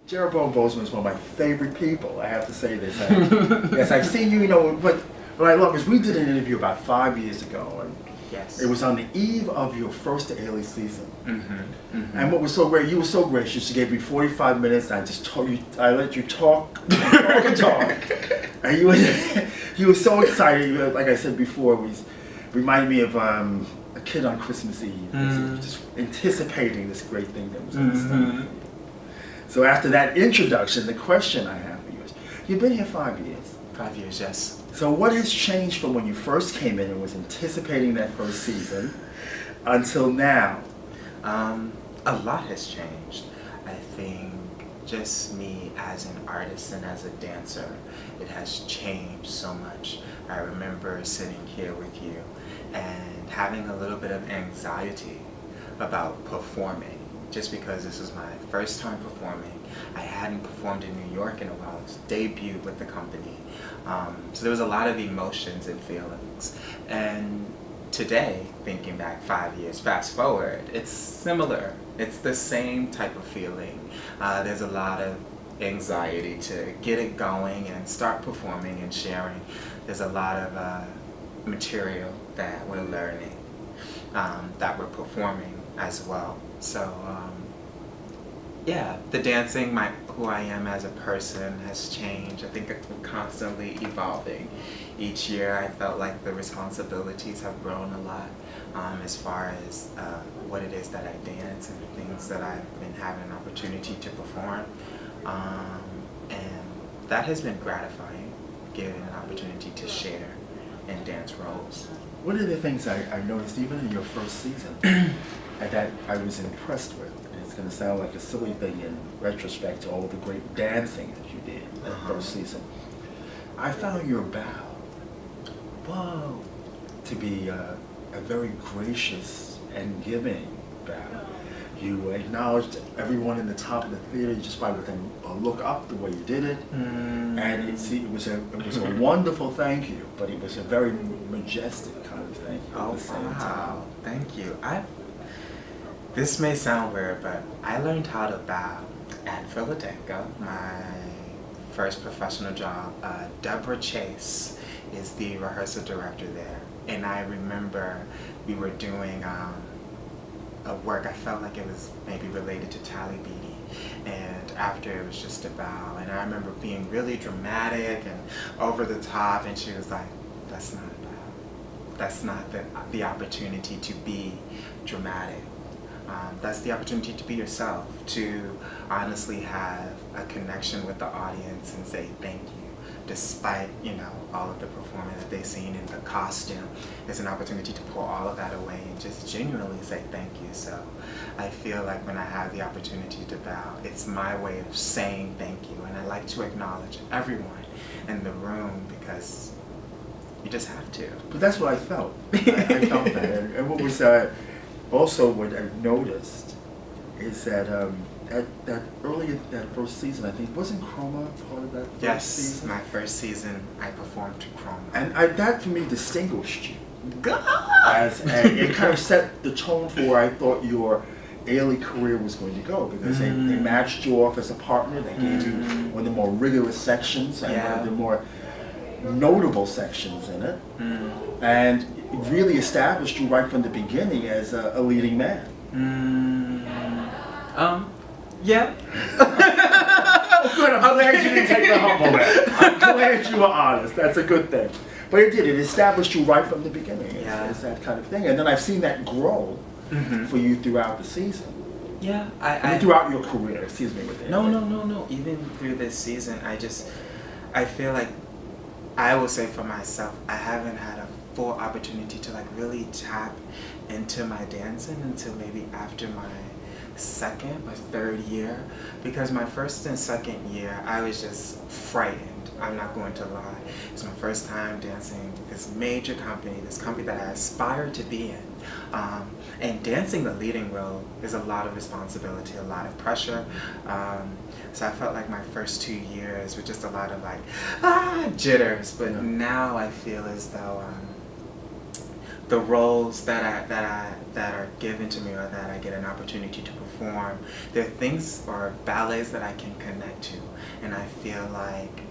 Jeroboam Bozeman is one of my favorite people. I have to say this. Yes, I've seen you. But what I love is we did an interview about 5 years ago, and Yes. it was on the eve of your first Ailey season. Mm-hmm. Mm-hmm. And what was so great, you were so gracious. You gave me 45 minutes. And I just told you, I let you talk and talk and talk. And you were so excited. You were, like I said before, it was reminded me of a kid on Christmas Eve, just anticipating this great thing that was going to start. So after that introduction, the question I have for you is, you've been here 5 years. 5 years, yes. So what has changed from when you first came in and was anticipating that first season until now? A lot has changed. I think just me as an artist and as a dancer, it has changed so much. I remember sitting here with you and having a little bit of anxiety about performing, just because this was my first time performing. I hadn't performed in New York in a while. I was debuted with the company. So there was a lot of emotions and feelings. And today, thinking back 5 years, fast forward, it's similar. It's the same type of feeling. There's a lot of anxiety to get it going and start performing and sharing. There's a lot of material that we're learning, that we're performing as well. So yeah, the dancing, who I am as a person has changed. I think I'm constantly evolving. Each year I felt like the responsibilities have grown a lot, as far as what it is that I dance and the things that I've been having an opportunity to perform. And that has been gratifying, given an opportunity to share in dance roles. One of the things I noticed even in your first season and that I was impressed with, and it's going to sound like a silly thing in retrospect to all the great dancing that you did that first season, I found your bow, whoa, to be a very gracious and giving bow. You acknowledged everyone in the top of the theater just by within a look up the way you did it, and it was a wonderful thank you, but it was a very majestic kind of thank you at the same time. Thank you. This may sound weird, but I learned how to bow at Philadelphia, my first professional job. Deborah Chase is the rehearsal director there, and I remember we were doing a work. I felt like it was maybe related to Tally Beatty, and after it was just a bow, and I remember being really dramatic and over the top, and she was like, that's not a bow. That's not the opportunity to be dramatic. That's the opportunity to be yourself, to honestly have a connection with the audience and say thank you. Despite, all of the performance that they've seen in the costume, it's an opportunity to pull all of that away and just genuinely say thank you. So I feel like when I have the opportunity to bow, it's my way of saying thank you, and I like to acknowledge everyone in the room because you just have to. But that's what I felt. I felt that. And what was also what I've noticed is that that first season, I think, wasn't Chroma part of that first season? Yes, my first season I performed to Chroma. And that for me distinguished you. God! And it kind of set the tone for where I thought your Ailey career was going to go, because they matched you off as a partner. They gave you one of the more rigorous sections and one of the more notable sections in it. And it really established you right from the beginning as a leading man. Yeah. Oh, good. I'm glad you didn't take the humble way. I'm glad you were honest. That's a good thing. But it did. It established you right from the beginning. It's that kind of thing. And then I've seen that grow for you throughout the season. Yeah. Throughout your career. Excuse me. No. Even through this season, I feel like, I will say for myself, I haven't had a full opportunity to really tap into my dancing until maybe after my second or third year, because my first and second year I was just frightened. I'm not going to lie. It's my first time dancing this major company, this company that I aspired to be in. And dancing the leading role is a lot of responsibility, a lot of pressure. So I felt like my first 2 years were just a lot of jitters, but now I feel as though the roles that are given to me or that I get an opportunity to perform, they're things or ballets that I can connect to, and I feel like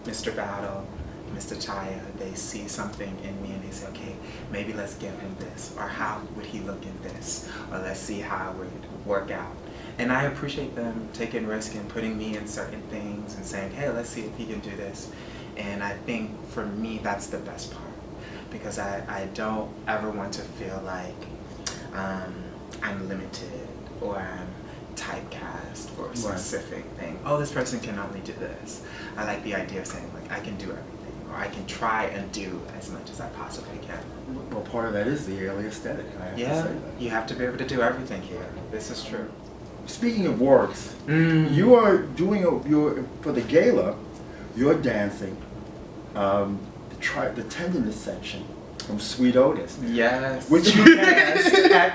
Mr. Battle, Mr. Chaya, they see something in me and they say, okay, maybe let's give him this, or how would he look in this, or let's see how it would work out. And I appreciate them taking risk and putting me in certain things and saying, hey, let's see if he can do this. And I think for me, that's the best part, because I don't ever want to feel like I'm limited or I'm typecast for a specific thing. Oh, this person can only do this. I like the idea of saying, like, I can do everything, or I can try and do as much as I possibly can. Well, part of that is the Ailey aesthetic. I have to say that. You have to be able to do everything here. This is true. Speaking of works, you are doing for the gala, you're dancing the tenderness section from Sweet Otis. Yes. Which you danced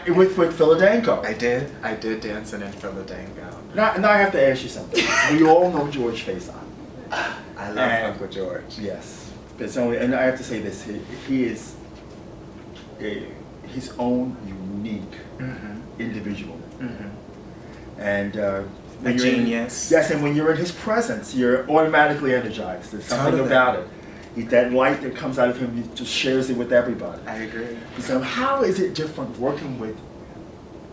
with Philadanko. I did dancing in Philadanko. Now I have to ask you something. We all know George Faison. I love Uncle George. Yes. And I have to say this, he is his own unique individual. And a genius. Yes, and when you're in his presence, you're automatically energized. There's something about it. That light that comes out of him, he just shares it with everybody. I agree. So how is it different working with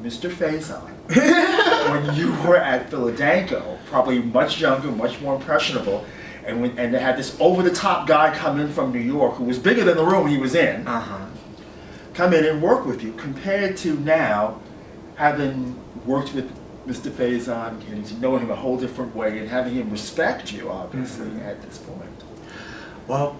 Mr. Faison when you were at Philadanko, probably much younger, much more impressionable, and they had this over-the-top guy come in from New York who was bigger than the room he was in, come in and work with you, compared to now having worked with Mr. Faison, getting to know him a whole different way, and having him respect you, obviously, at this point? Well,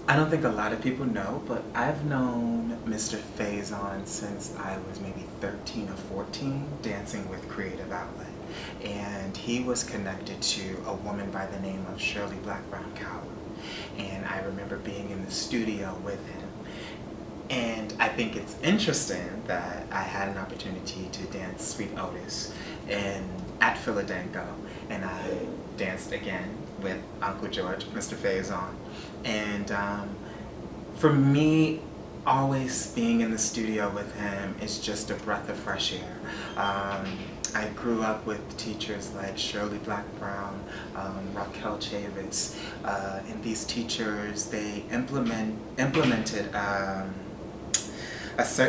I don't think a lot of people know, but I've known Mr. Faison since I was maybe 13 or 14, dancing with Creative Outlet. And he was connected to a woman by the name of Shirley Black Brown Coward. And I remember being in the studio with him. And I think it's interesting that I had an opportunity to dance Sweet Otis at Philadanko, and I danced again with Uncle George, Mr. Faison. And for me, always being in the studio with him is just a breath of fresh air. I grew up with teachers like Shirley Black Brown, Raquel Chavis, and these teachers, they implemented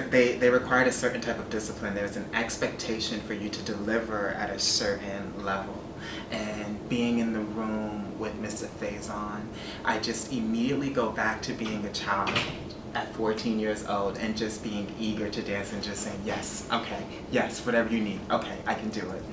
they required a certain type of discipline. There was an expectation for you to deliver at a certain level. And being in the room with Mr. Faison, I just immediately go back to being a child at 14 years old and just being eager to dance and just saying, yes, okay, yes, whatever you need, okay, I can do it.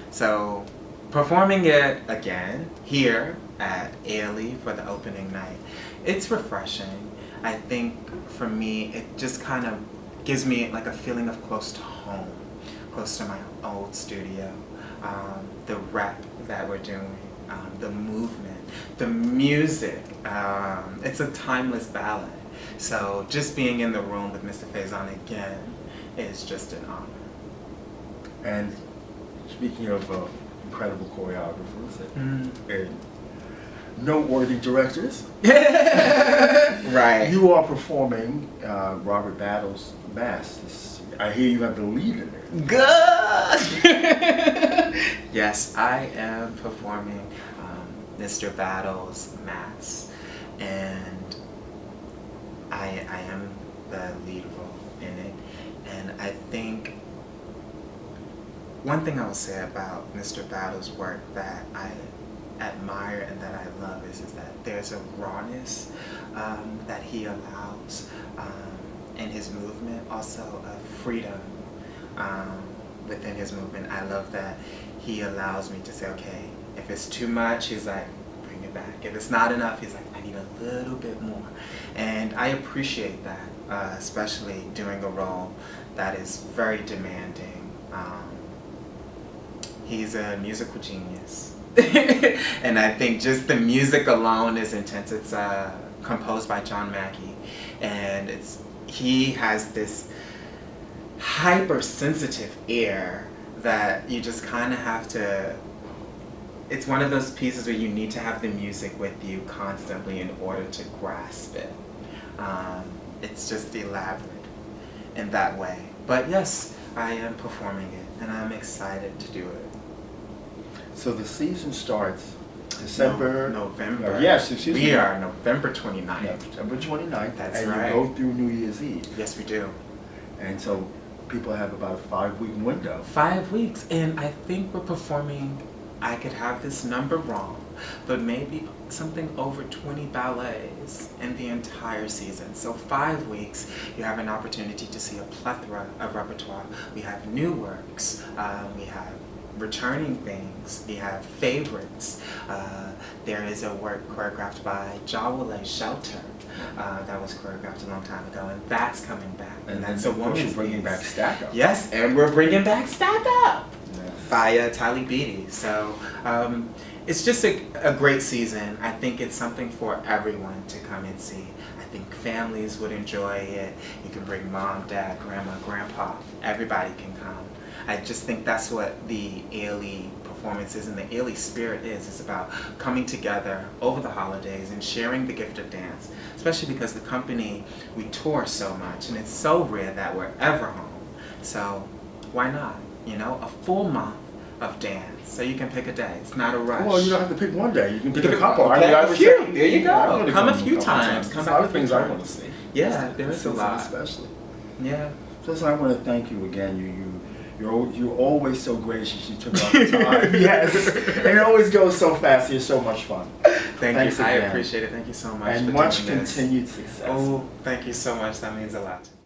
So performing it again here at Ailey for the opening night, it's refreshing. I think for me, it just kind of gives me like a feeling of close to home, close to my old studio. The rep that we're doing, the movement, the music, it's a timeless ballad. So just being in the room with Mr. Faison again is just an honor. And speaking of incredible choreographers and noteworthy directors, right? You are performing Robert Battle's Mass. I hear you have the lead in it. Good. Yes, I am performing Mr. Battle's Mass, and I am the lead role in it. And I think one thing I will say about Mr. Battle's work that I admire and that I love is that there's a rawness that he allows in his movement, also a freedom within his movement. I love that he allows me to say, okay, if it's too much, he's like, bring it back. If it's not enough, he's like, I need a little bit more. And I appreciate that, especially doing a role that is very demanding. He's a musical genius. And I think just the music alone is intense. It's composed by John Mackey, and he has this hypersensitive ear that you just kind of have to it's one of those pieces where you need to have the music with you constantly in order to grasp it. It's just elaborate in that way. But yes, I am performing it, and I'm excited to do it. So the season starts December... November. Yes, excuse me. We are November 29th. Yeah, November 29th. That's and right. you go through New Year's Eve. Yes, we do. And so people have about a 5-week window. 5 weeks, and I think we're performing, I could have this number wrong, but maybe something over 20 ballets in the entire season. So 5 weeks, you have an opportunity to see a plethora of repertoire. We have new works, we have returning things, we have favorites. There is a work choreographed by Jawale Shelter that was choreographed a long time ago, and that's coming back. And that's then a woman's we're bringing piece. back Stack Up. Yes, and we're bringing back Stack Up Yes. by Tali Beatty. So it's just a great season. I think it's something for everyone to come and see. I think families would enjoy it. You can bring mom, dad, grandma, grandpa. Everybody can come. I just think that's what the Ailey performance is, and the Ailey spirit is. It's about coming together over the holidays and sharing the gift of dance, especially because the company, we tour so much, and it's so rare that we're ever home. So why not? You know, a full month of dance. So you can pick a day. It's not a rush. Well, you don't have to pick one day. You can pick You a can couple. pick I a would few. say- There you go. I'm gonna Come a couple few times. There's Come a back lot a of few things I times. want to see. Yeah, there This is a season lot. especially. Yeah. So I want to thank you again. You're always so gracious. You took all the time. Yes. And it always goes so fast. You're so much fun. Thank Thanks you. I again. appreciate it. Thank you so much And for much doing this. continued success. Oh, thank you so much. That means a lot to me.